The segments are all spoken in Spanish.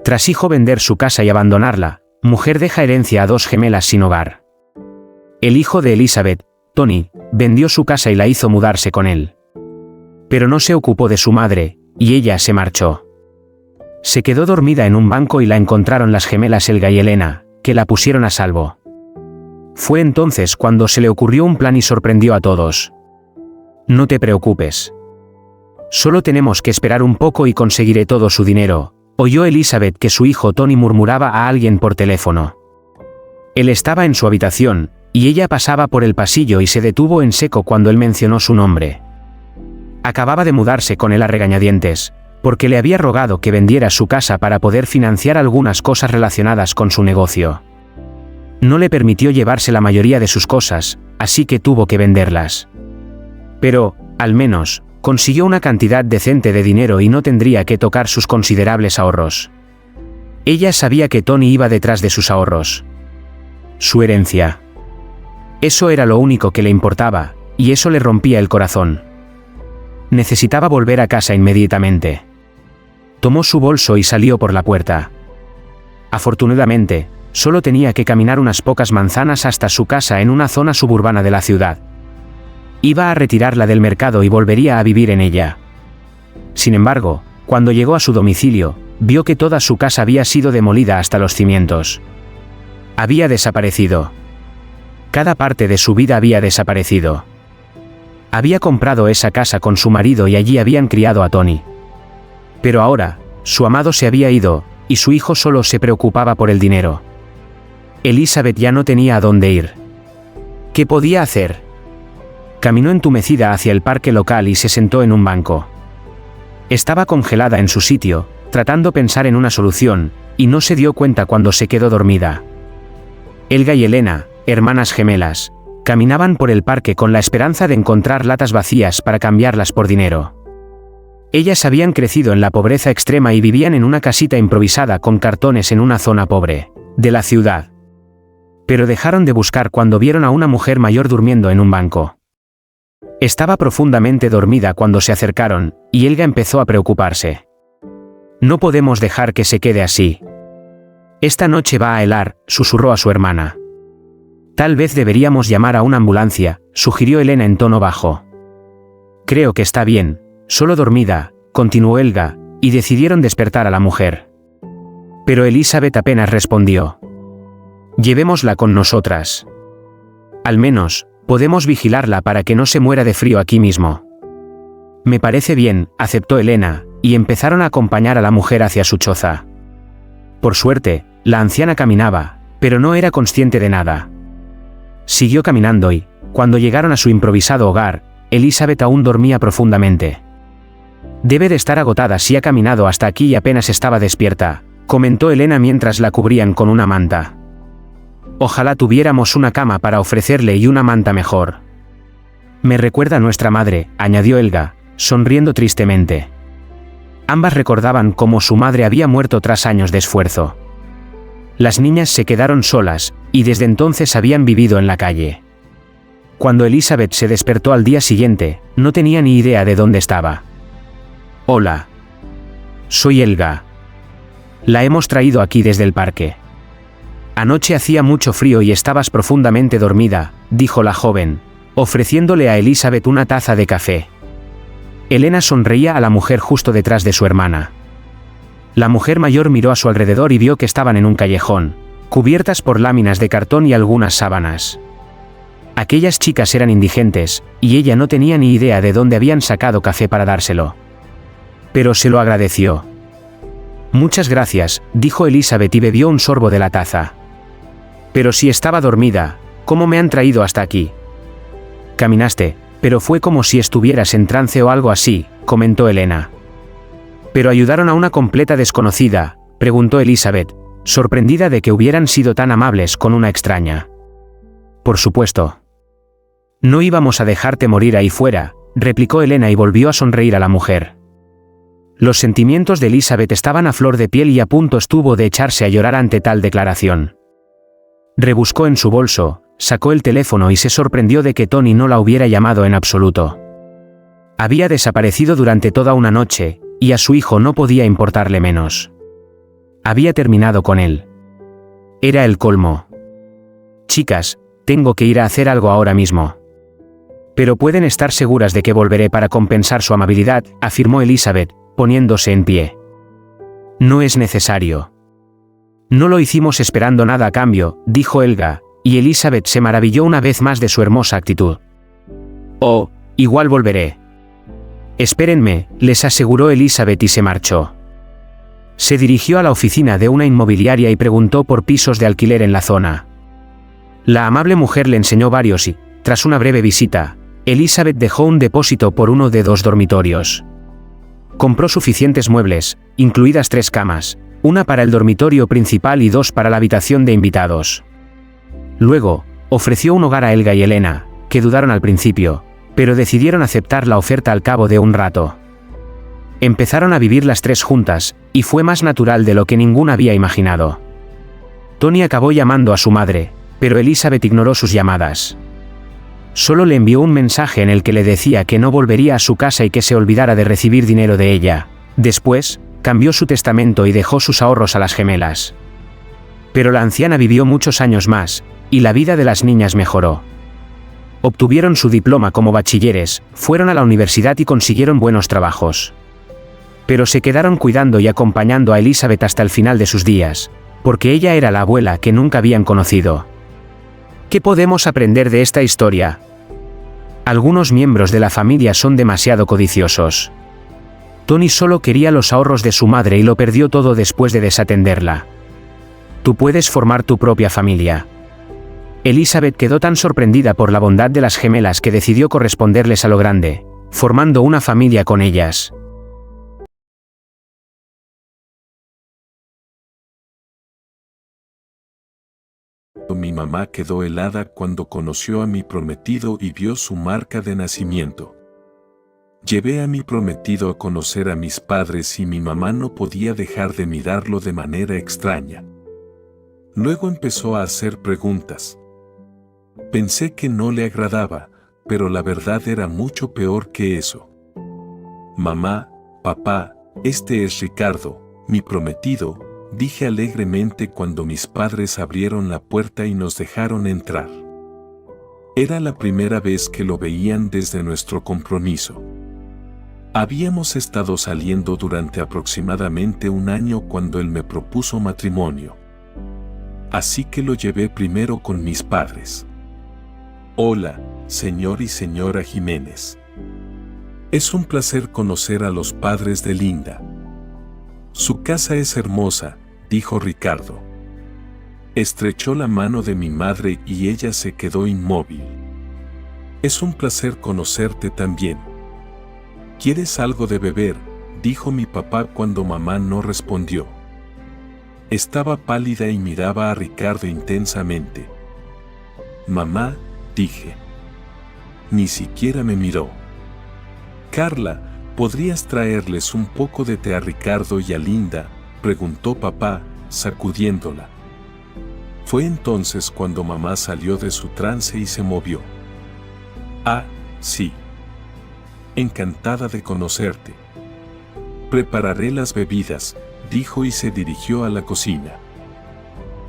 Tras hijo vender su casa y abandonarla, mujer deja herencia a 2 gemelas sin hogar. El hijo de Elizabeth, Tony, vendió su casa y la hizo mudarse con él. Pero no se ocupó de su madre, y ella se marchó. Se quedó dormida en un banco y la encontraron las gemelas Elga y Elena, que la pusieron a salvo. Fue entonces cuando se le ocurrió un plan y sorprendió a todos. No te preocupes. Solo tenemos que esperar un poco y conseguiré todo su dinero, oyó Elizabeth que su hijo Tony murmuraba a alguien por teléfono. Él estaba en su habitación, y ella pasaba por el pasillo y se detuvo en seco cuando él mencionó su nombre. Acababa de mudarse con él a regañadientes, porque le había rogado que vendiera su casa para poder financiar algunas cosas relacionadas con su negocio. No le permitió llevarse la mayoría de sus cosas, así que tuvo que venderlas. Pero, al menos, consiguió una cantidad decente de dinero y no tendría que tocar sus considerables ahorros. Ella sabía que Tony iba detrás de sus ahorros. Su herencia. Eso era lo único que le importaba, y eso le rompía el corazón. Necesitaba volver a casa inmediatamente. Tomó su bolso y salió por la puerta. Afortunadamente, solo tenía que caminar unas pocas manzanas hasta su casa en una zona suburbana de la ciudad. Iba a retirarla del mercado y volvería a vivir en ella. Sin embargo, cuando llegó a su domicilio, vio que toda su casa había sido demolida hasta los cimientos. Había desaparecido. Cada parte de su vida había desaparecido. Había comprado esa casa con su marido y allí habían criado a Tony. Pero ahora, su amado se había ido, y su hijo solo se preocupaba por el dinero. Elizabeth ya no tenía a dónde ir. ¿Qué podía hacer? Caminó entumecida hacia el parque local y se sentó en un banco. Estaba congelada en su sitio, tratando de pensar en una solución, y no se dio cuenta cuando se quedó dormida. Elga y Elena, hermanas gemelas, caminaban por el parque con la esperanza de encontrar latas vacías para cambiarlas por dinero. Ellas habían crecido en la pobreza extrema y vivían en una casita improvisada con cartones en una zona pobre de la ciudad. Pero dejaron de buscar cuando vieron a una mujer mayor durmiendo en un banco. Estaba profundamente dormida cuando se acercaron, y Elga empezó a preocuparse. No podemos dejar que se quede así. Esta noche va a helar, susurró a su hermana. Tal vez deberíamos llamar a una ambulancia, sugirió Elena en tono bajo. Creo que está bien, solo dormida, continuó Elga, y decidieron despertar a la mujer. Pero Elizabeth apenas respondió. Llevémosla con nosotras. Al menos, podemos vigilarla para que no se muera de frío aquí mismo. Me parece bien, aceptó Elena, y empezaron a acompañar a la mujer hacia su choza. Por suerte, la anciana caminaba, pero no era consciente de nada. Siguió caminando y, cuando llegaron a su improvisado hogar, Elizabeth aún dormía profundamente. Debe de estar agotada si ha caminado hasta aquí y apenas estaba despierta, comentó Elena mientras la cubrían con una manta. Ojalá tuviéramos una cama para ofrecerle y una manta mejor. Me recuerda a nuestra madre, añadió Elga, sonriendo tristemente. Ambas recordaban cómo su madre había muerto tras años de esfuerzo. Las niñas se quedaron solas, y desde entonces habían vivido en la calle. Cuando Elizabeth se despertó al día siguiente, no tenía ni idea de dónde estaba. Hola. Soy Elga. La hemos traído aquí desde el parque. Anoche hacía mucho frío y estabas profundamente dormida, dijo la joven, ofreciéndole a Elizabeth una taza de café. Elena sonreía a la mujer justo detrás de su hermana. La mujer mayor miró a su alrededor y vio que estaban en un callejón, cubiertas por láminas de cartón y algunas sábanas. Aquellas chicas eran indigentes, y ella no tenía ni idea de dónde habían sacado café para dárselo. Pero se lo agradeció. Muchas gracias, dijo Elizabeth y bebió un sorbo de la taza. Pero si estaba dormida, ¿cómo me han traído hasta aquí? Caminaste, pero fue como si estuvieras en trance o algo así, comentó Elena. ¿Pero ayudaron a una completa desconocida?, preguntó Elizabeth, sorprendida de que hubieran sido tan amables con una extraña. Por supuesto. No íbamos a dejarte morir ahí fuera, replicó Elena y volvió a sonreír a la mujer. Los sentimientos de Elizabeth estaban a flor de piel y a punto estuvo de echarse a llorar ante tal declaración. Rebuscó en su bolso, sacó el teléfono y se sorprendió de que Tony no la hubiera llamado en absoluto. Había desaparecido durante toda una noche, y a su hijo no podía importarle menos. Había terminado con él. Era el colmo. Chicas, tengo que ir a hacer algo ahora mismo. Pero pueden estar seguras de que volveré para compensar su amabilidad, afirmó Elizabeth, poniéndose en pie. No es necesario. No lo hicimos esperando nada a cambio, dijo Helga, y Elizabeth se maravilló una vez más de su hermosa actitud. Oh, igual volveré. Espérenme, les aseguró Elizabeth y se marchó. Se dirigió a la oficina de una inmobiliaria y preguntó por pisos de alquiler en la zona. La amable mujer le enseñó varios y, tras una breve visita, Elizabeth dejó un depósito por uno de 2 dormitorios. Compró suficientes muebles, incluidas 3 camas, una para el dormitorio principal y 2 para la habitación de invitados. Luego, ofreció un hogar a Helga y Elena, que dudaron al principio, pero decidieron aceptar la oferta al cabo de un rato. Empezaron a vivir las 3 juntas, y fue más natural de lo que ninguna había imaginado. Tony acabó llamando a su madre, pero Elizabeth ignoró sus llamadas. Solo le envió un mensaje en el que le decía que no volvería a su casa y que se olvidara de recibir dinero de ella. Después, cambió su testamento y dejó sus ahorros a las gemelas. Pero la anciana vivió muchos años más, y la vida de las niñas mejoró. Obtuvieron su diploma como bachilleres, fueron a la universidad y consiguieron buenos trabajos. Pero se quedaron cuidando y acompañando a Elizabeth hasta el final de sus días, porque ella era la abuela que nunca habían conocido. ¿Qué podemos aprender de esta historia? Algunos miembros de la familia son demasiado codiciosos. Tony solo quería los ahorros de su madre y lo perdió todo después de desatenderla. Tú puedes formar tu propia familia. Elizabeth quedó tan sorprendida por la bondad de las gemelas que decidió corresponderles a lo grande, formando una familia con ellas. Mi mamá quedó helada cuando conoció a mi prometido y vio su marca de nacimiento. Llevé a mi prometido a conocer a mis padres y mi mamá no podía dejar de mirarlo de manera extraña. Luego empezó a hacer preguntas. Pensé que no le agradaba, pero la verdad era mucho peor que eso. Mamá, papá, este es Ricardo, mi prometido, dije alegremente cuando mis padres abrieron la puerta y nos dejaron entrar. Era la primera vez que lo veían desde nuestro compromiso. Habíamos estado saliendo durante aproximadamente un año cuando él me propuso matrimonio. Así que lo llevé primero con mis padres. Hola, señor y señora Jiménez. Es un placer conocer a los padres de Linda. Su casa es hermosa, dijo Ricardo. Estrechó la mano de mi madre y ella se quedó inmóvil. Es un placer conocerte también. ¿Quieres algo de beber?, dijo mi papá cuando mamá no respondió. Estaba pálida y miraba a Ricardo intensamente. Mamá, dije. Ni siquiera me miró. Carla, ¿podrías traerles un poco de té a Ricardo y a Linda?, preguntó papá, sacudiéndola. Fue entonces cuando mamá salió de su trance y se movió. Ah, sí. Encantada de conocerte. Prepararé las bebidas, dijo y se dirigió a la cocina.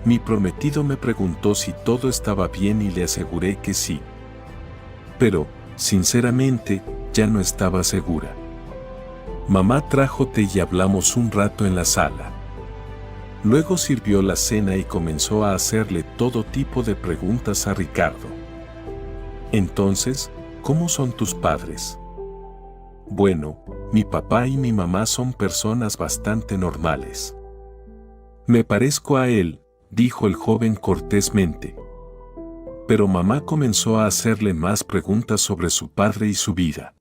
Mi prometido me preguntó si todo estaba bien y le aseguré que sí. Pero, sinceramente, ya no estaba segura. Mamá trajo té y hablamos un rato en la sala. Luego sirvió la cena y comenzó a hacerle todo tipo de preguntas a Ricardo. Entonces, ¿cómo son tus padres? Bueno, mi papá y mi mamá son personas bastante normales. Me parezco a él, dijo el joven cortésmente. Pero mamá comenzó a hacerle más preguntas sobre su padre y su vida.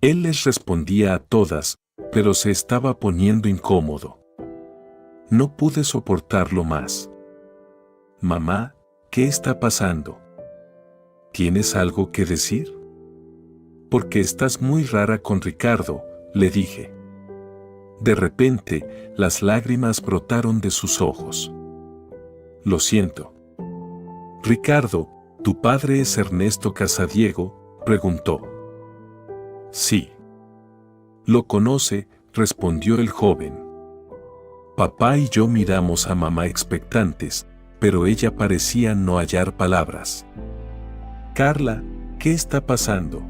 Él les respondía a todas, pero se estaba poniendo incómodo. No pude soportarlo más. Mamá, ¿qué está pasando? ¿Tienes algo que decir? Porque estás muy rara con Ricardo, le dije. De repente, las lágrimas brotaron de sus ojos. Lo siento. Ricardo, ¿tu padre es Ernesto Casadiego?, preguntó. Sí. Lo conoce, respondió el joven. Papá y yo miramos a mamá expectantes, pero ella parecía no hallar palabras. Carla, ¿qué está pasando?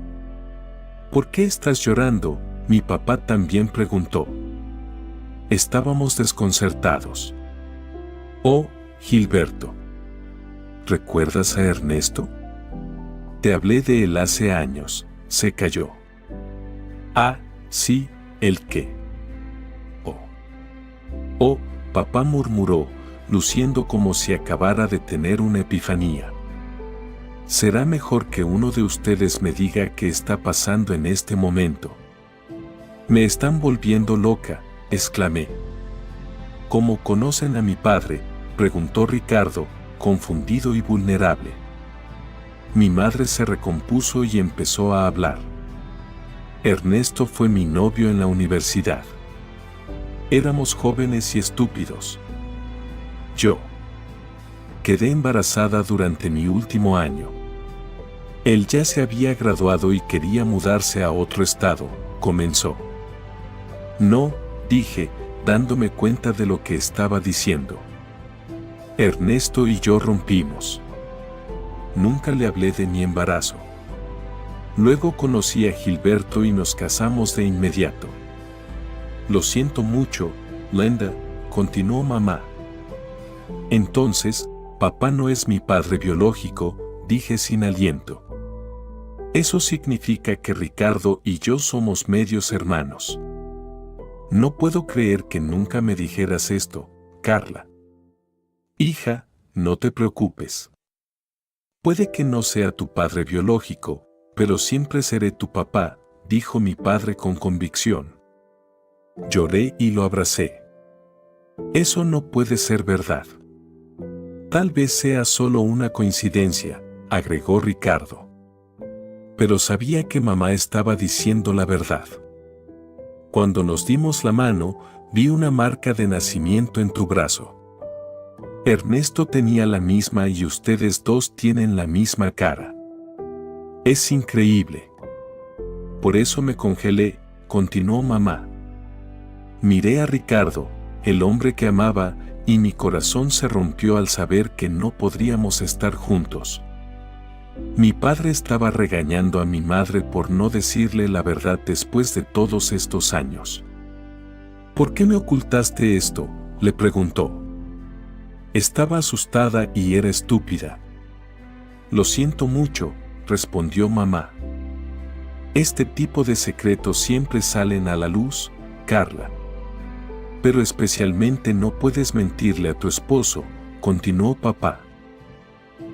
¿Por qué estás llorando? Mi papá también preguntó. Estábamos desconcertados. Oh, Gilberto. ¿Recuerdas a Ernesto? Te hablé de él hace años, se calló. Ah, sí, ¿el qué? Oh, papá murmuró, luciendo como si acabara de tener una epifanía. Será mejor que uno de ustedes me diga qué está pasando en este momento. Me están volviendo loca, exclamé. ¿Cómo conocen a mi padre?, preguntó Ricardo, confundido y vulnerable. Mi madre se recompuso y empezó a hablar. Ernesto fue mi novio en la universidad. Éramos jóvenes y estúpidos. Yo quedé embarazada durante mi último año. Él ya se había graduado y quería mudarse a otro estado, comenzó. No, dije, dándome cuenta de lo que estaba diciendo. Ernesto y yo rompimos. Nunca le hablé de mi embarazo. Luego conocí a Gilberto y nos casamos de inmediato. Lo siento mucho, Linda, continuó mamá. Entonces, papá no es mi padre biológico, dije sin aliento. Eso significa que Ricardo y yo somos medios hermanos. No puedo creer que nunca me dijeras esto, Carla. Hija, no te preocupes. Puede que no sea tu padre biológico, pero siempre seré tu papá, dijo mi padre con convicción. Lloré y lo abracé. Eso no puede ser verdad. Tal vez sea solo una coincidencia, agregó Ricardo. Pero sabía que mamá estaba diciendo la verdad. Cuando nos dimos la mano, vi una marca de nacimiento en tu brazo. Ernesto tenía la misma y ustedes dos tienen la misma cara. Es increíble. Por eso me congelé, continuó mamá. Miré a Ricardo, el hombre que amaba, y mi corazón se rompió al saber que no podríamos estar juntos. Mi padre estaba regañando a mi madre por no decirle la verdad después de todos estos años. ¿Por qué me ocultaste esto?, le preguntó. Estaba asustada y era estúpida. Lo siento mucho, respondió mamá. Este tipo de secretos siempre salen a la luz, Carla. Pero especialmente no puedes mentirle a tu esposo, continuó papá.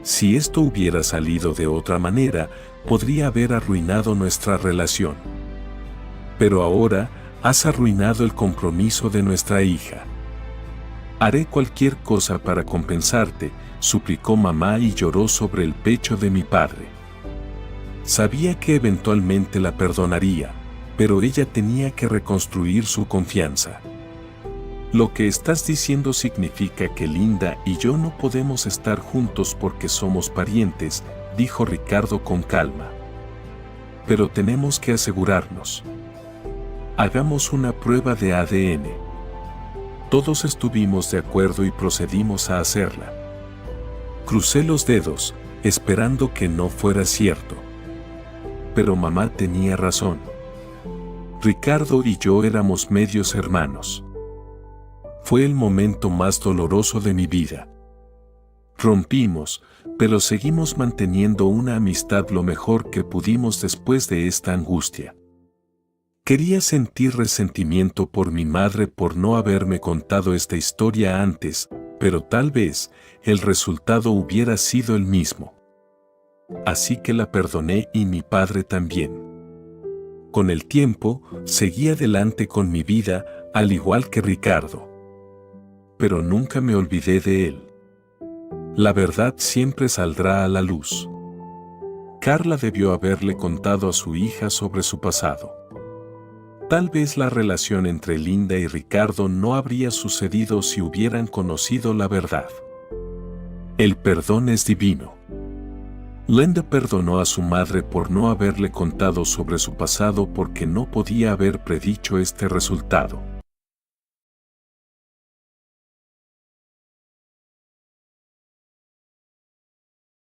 Si esto hubiera salido de otra manera, podría haber arruinado nuestra relación. Pero ahora, has arruinado el compromiso de nuestra hija. Haré cualquier cosa para compensarte, suplicó mamá y lloró sobre el pecho de mi padre. Sabía que eventualmente la perdonaría, pero ella tenía que reconstruir su confianza. Lo que estás diciendo significa que Linda y yo no podemos estar juntos porque somos parientes, dijo Ricardo con calma. Pero tenemos que asegurarnos. Hagamos una prueba de ADN. Todos estuvimos de acuerdo y procedimos a hacerla. Crucé los dedos, esperando que no fuera cierto. Pero mamá tenía razón. Ricardo y yo éramos medios hermanos. Fue el momento más doloroso de mi vida. Rompimos, pero seguimos manteniendo una amistad lo mejor que pudimos después de esta angustia. Quería sentir resentimiento por mi madre por no haberme contado esta historia antes, pero tal vez el resultado hubiera sido el mismo. Así que la perdoné y mi padre también. Con el tiempo, seguí adelante con mi vida, al igual que Ricardo. Pero nunca me olvidé de él. La verdad siempre saldrá a la luz. Carla debió haberle contado a su hija sobre su pasado. Tal vez la relación entre Linda y Ricardo no habría sucedido si hubieran conocido la verdad. El perdón es divino. Linda perdonó a su madre por no haberle contado sobre su pasado porque no podía haber predicho este resultado.